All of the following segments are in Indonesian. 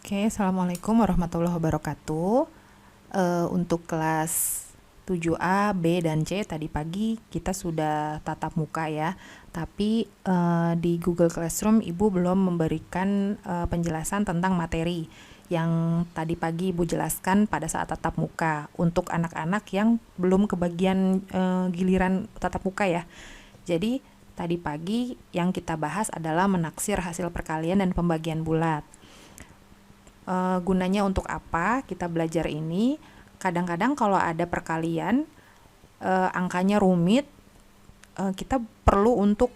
Oke, Assalamualaikum warahmatullahi wabarakatuh. Untuk kelas 7A, B, dan C tadi pagi kita sudah tatap muka ya. Tapi di Google Classroom Ibu belum memberikan penjelasan tentang materi yang tadi pagi Ibu jelaskan pada saat tatap muka untuk anak-anak yang belum kebagian giliran tatap muka ya. Jadi tadi pagi yang kita bahas adalah menaksir hasil perkalian dan pembagian bulat. Gunanya untuk apa kita belajar ini? Kadang-kadang kalau ada perkalian angkanya rumit, kita perlu untuk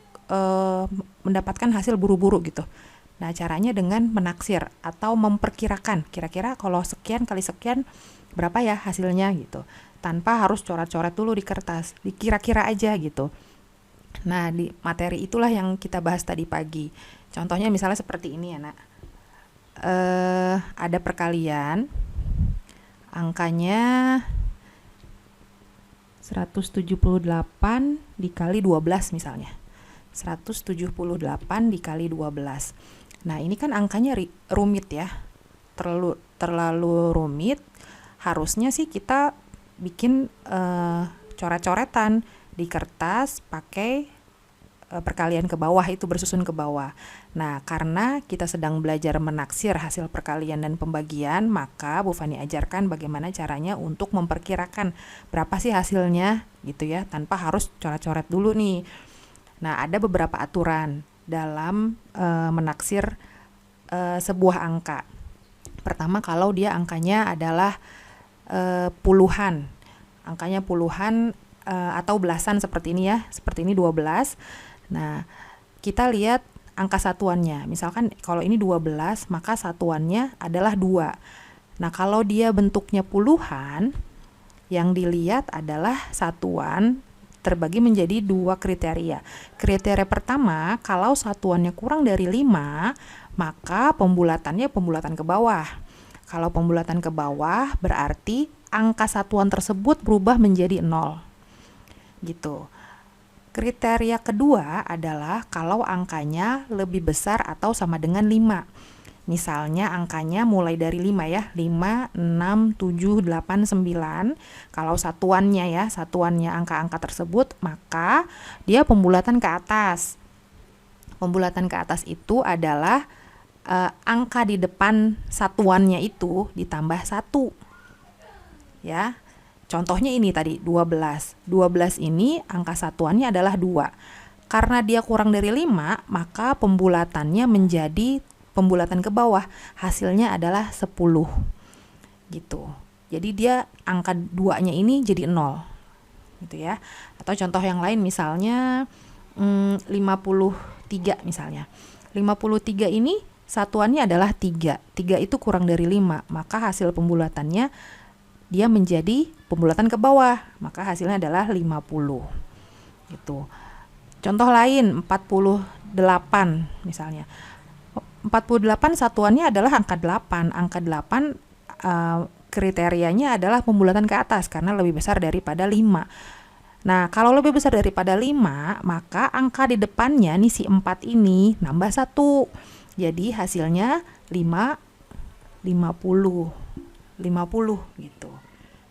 mendapatkan hasil buru-buru gitu. Nah, caranya dengan menaksir atau memperkirakan, kira-kira kalau sekian kali sekian berapa ya hasilnya gitu, tanpa harus coret-coret dulu di kertas, dikira-kira aja gitu. Nah, di materi itulah yang kita bahas tadi pagi. Contohnya misalnya seperti ini ya nak. Ada perkalian angkanya 178 dikali 12 misalnya. 178 dikali 12. Nah, ini kan angkanya rumit ya. Terlalu rumit. Harusnya sih kita bikin coret-coretan di kertas pakai perkalian ke bawah, itu bersusun ke bawah. Nah, karena kita sedang belajar menaksir hasil perkalian dan pembagian, maka Bu Fani ajarkan bagaimana caranya untuk memperkirakan berapa sih hasilnya gitu ya, tanpa harus coret-coret dulu nih. Nah, ada beberapa aturan dalam menaksir sebuah angka. Pertama, kalau dia angkanya adalah puluhan. Angkanya puluhan atau belasan seperti ini ya, seperti ini 12. Nah, kita lihat angka satuannya. Misalkan kalau ini 12, maka satuannya adalah 2. Nah, kalau dia bentuknya puluhan, yang dilihat adalah satuan terbagi menjadi 2 kriteria. Kriteria pertama, kalau satuannya kurang dari 5, maka pembulatannya pembulatan ke bawah. Kalau pembulatan ke bawah, berarti angka satuan tersebut berubah menjadi 0. Gitu. Kriteria kedua adalah kalau angkanya lebih besar atau sama dengan 5. Misalnya angkanya mulai dari 5 ya, 5, 6, 7, 8, 9. Kalau satuannya ya, satuannya angka-angka tersebut, maka dia pembulatan ke atas. Pembulatan ke atas itu adalah angka di depan satuannya itu ditambah 1. Ya. Contohnya ini tadi 12. 12 ini angka satuannya adalah 2. Karena dia kurang dari 5, maka pembulatannya menjadi pembulatan ke bawah. Hasilnya adalah 10. Gitu. Jadi dia angka 2-nya ini jadi 0. Gitu ya. Atau contoh yang lain misalnya 53 misalnya. 53 ini satuannya adalah 3. 3 itu kurang dari 5, maka hasil pembulatannya dia menjadi pembulatan ke bawah, maka hasilnya adalah 50. Gitu. Contoh lain 48 misalnya. 48 satuannya adalah angka 8. Angka 8 kriterianya adalah pembulatan ke atas karena lebih besar daripada 5. Nah, kalau lebih besar daripada 5, maka angka di depannya nih si 4 ini nambah 1. Jadi hasilnya 50 gitu.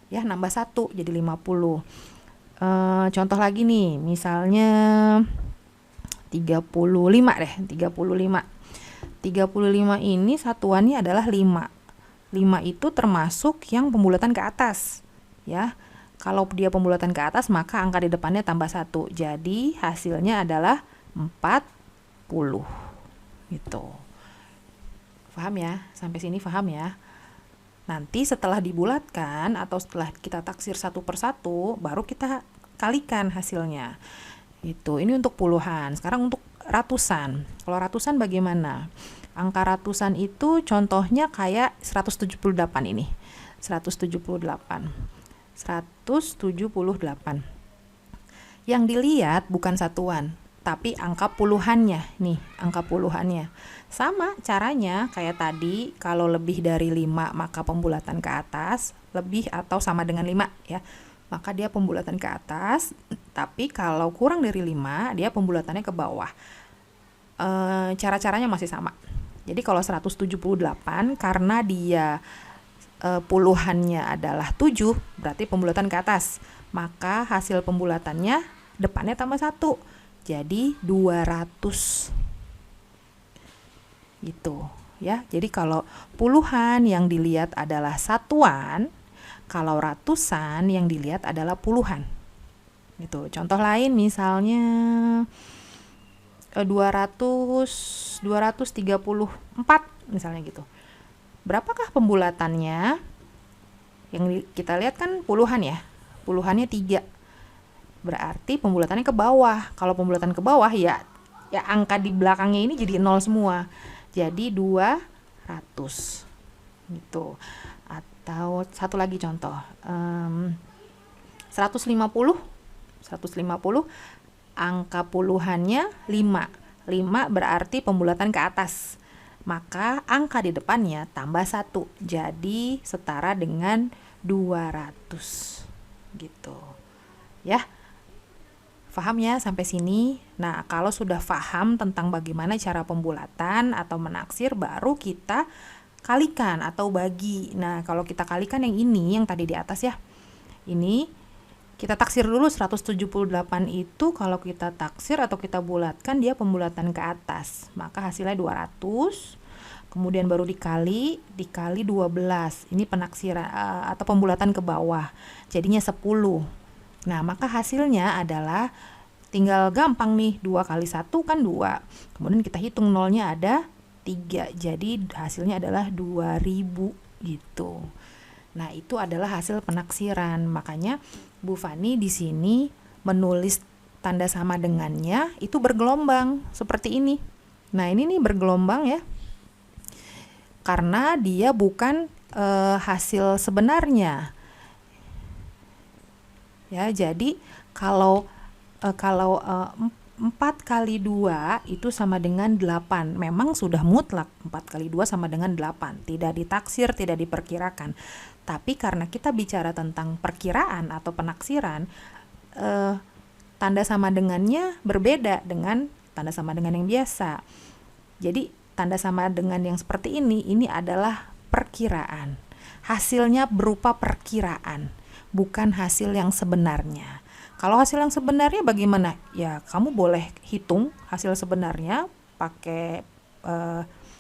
Ya, nambah 1 jadi 50. Contoh lagi nih, misalnya 35 deh, 35. 35 ini satuannya adalah 5. 5 itu termasuk yang pembulatan ke atas. Ya. Kalau dia pembulatan ke atas, maka angka di depannya tambah 1. Jadi hasilnya adalah 40. Gitu. Paham ya? Sampai sini paham ya? Nanti setelah dibulatkan atau setelah kita taksir satu persatu, baru kita kalikan hasilnya. Itu. Ini untuk puluhan. Sekarang untuk ratusan. Kalau ratusan bagaimana? Angka ratusan itu contohnya kayak 178 ini. 178. 178. Yang dilihat bukan satuan, tapi angka puluhannya nih, angka puluhannya. Sama caranya kayak tadi, kalau lebih dari 5 maka pembulatan ke atas, lebih atau sama dengan 5 ya. Maka dia pembulatan ke atas, tapi kalau kurang dari 5 dia pembulatannya ke bawah. Cara-caranya masih sama. Jadi kalau 178 karena dia puluhannya adalah 7, berarti pembulatan ke atas. Maka hasil pembulatannya depannya tambah 1. Jadi 200. Gitu ya. Jadi kalau puluhan yang dilihat adalah satuan, kalau ratusan yang dilihat adalah puluhan. Gitu. Contoh lain misalnya 234 misalnya gitu. Berapakah pembulatannya? Yang kita lihat kan puluhan ya. Puluhannya 3. Berarti pembulatannya ke bawah. Kalau pembulatan ke bawah ya angka di belakangnya ini jadi 0 semua. Jadi 200. Gitu. Atau satu lagi contoh. 150 angka puluhannya 5. 5 berarti pembulatan ke atas. Maka angka di depannya tambah 1. Jadi setara dengan 200. Gitu. Ya. Paham ya sampai sini? Nah, kalau sudah paham tentang bagaimana cara pembulatan atau menaksir, baru kita kalikan atau bagi. Nah, kalau kita kalikan yang ini, yang tadi di atas ya. Ini kita taksir dulu 178 itu kalau kita taksir atau kita bulatkan dia pembulatan ke atas. Maka hasilnya 200. Kemudian baru dikali 12. Ini penaksiran atau pembulatan ke bawah. Jadinya 10. Nah, maka hasilnya adalah tinggal gampang nih. 2 kali 1 kan 2. Kemudian kita hitung nolnya ada 3. Jadi hasilnya adalah 2000 gitu. Nah, itu adalah hasil penaksiran. Makanya Bu Fani di sini menulis tanda sama dengannya itu bergelombang seperti ini. Nah, ini nih bergelombang ya. Karena dia bukan hasil sebenarnya. Ya, jadi kalau 4 kali 2 itu sama dengan 8. Memang sudah mutlak 4 kali 2 sama dengan 8. Tidak ditaksir, tidak diperkirakan. Tapi karena kita bicara tentang perkiraan atau penaksiran, tanda sama dengannya berbeda dengan tanda sama dengan yang biasa. Jadi tanda sama dengan yang seperti ini adalah perkiraan. Hasilnya berupa perkiraan, bukan hasil yang sebenarnya. Kalau hasil yang sebenarnya bagaimana? Ya, kamu boleh hitung hasil sebenarnya pakai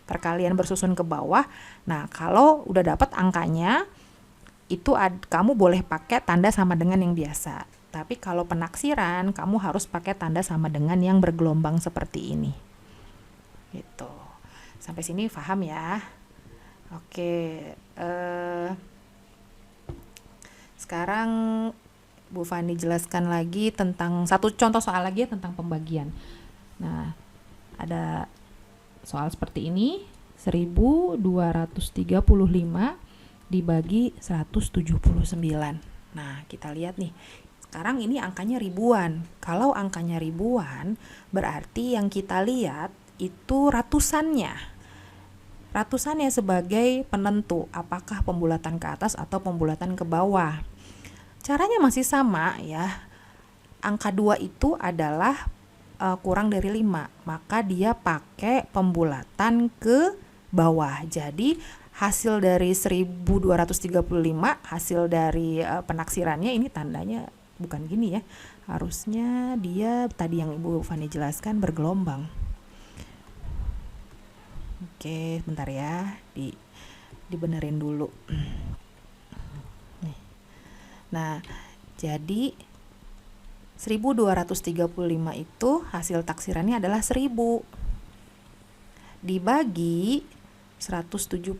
perkalian bersusun ke bawah. Nah, kalau udah dapat angkanya, itu kamu boleh pakai tanda sama dengan yang biasa. Tapi kalau penaksiran, kamu harus pakai tanda sama dengan yang bergelombang seperti ini. Gitu. Sampai sini paham ya? Oke. Sekarang Bu Fani jelaskan lagi tentang satu contoh soal lagi ya, tentang pembagian. Nah, ada soal seperti ini, 1235 dibagi 179. Nah, kita lihat nih. Sekarang ini angkanya ribuan. Kalau angkanya ribuan, berarti yang kita lihat itu ratusannya. Ratusannya sebagai penentu apakah pembulatan ke atas atau pembulatan ke bawah. Caranya masih sama ya. Angka 2 itu adalah kurang dari 5. Maka dia pakai pembulatan ke bawah. Jadi hasil dari 1235, hasil dari penaksirannya ini tandanya bukan gini ya. Harusnya dia tadi yang Ibu Fani jelaskan bergelombang. Oke, bentar ya. Dibenerin dulu. Nah, jadi 1235 itu hasil taksirannya adalah 1000 dibagi 179.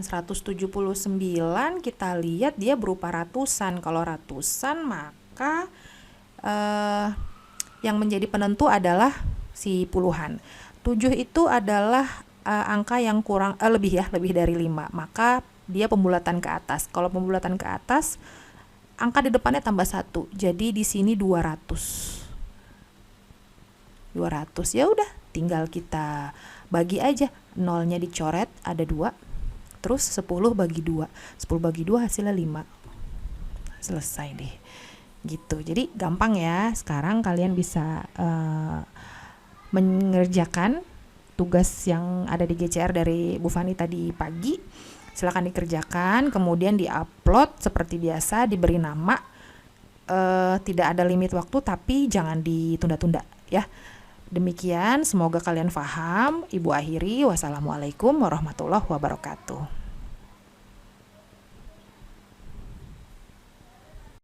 179 kita lihat dia berupa ratusan. Kalau ratusan maka yang menjadi penentu adalah si puluhan. 7 itu adalah angka yang kurang lebih dari 5. Maka dia pembulatan ke atas. Kalau pembulatan ke atas, angka di depannya tambah 1. Jadi di sini 200. 200 ya udah, tinggal kita bagi aja. Nolnya dicoret, ada 2. Terus 10 bagi 2. 10 bagi 2 hasilnya 5. Selesai deh. Gitu. Jadi gampang ya. Sekarang kalian bisa mengerjakan tugas yang ada di GCR dari Bu Fani tadi pagi. Silakan dikerjakan, kemudian diupload seperti biasa, diberi nama. Tidak ada limit waktu, tapi jangan ditunda-tunda ya. Demikian, semoga kalian paham. Ibu akhiri, wassalamualaikum warahmatullahi wabarakatuh.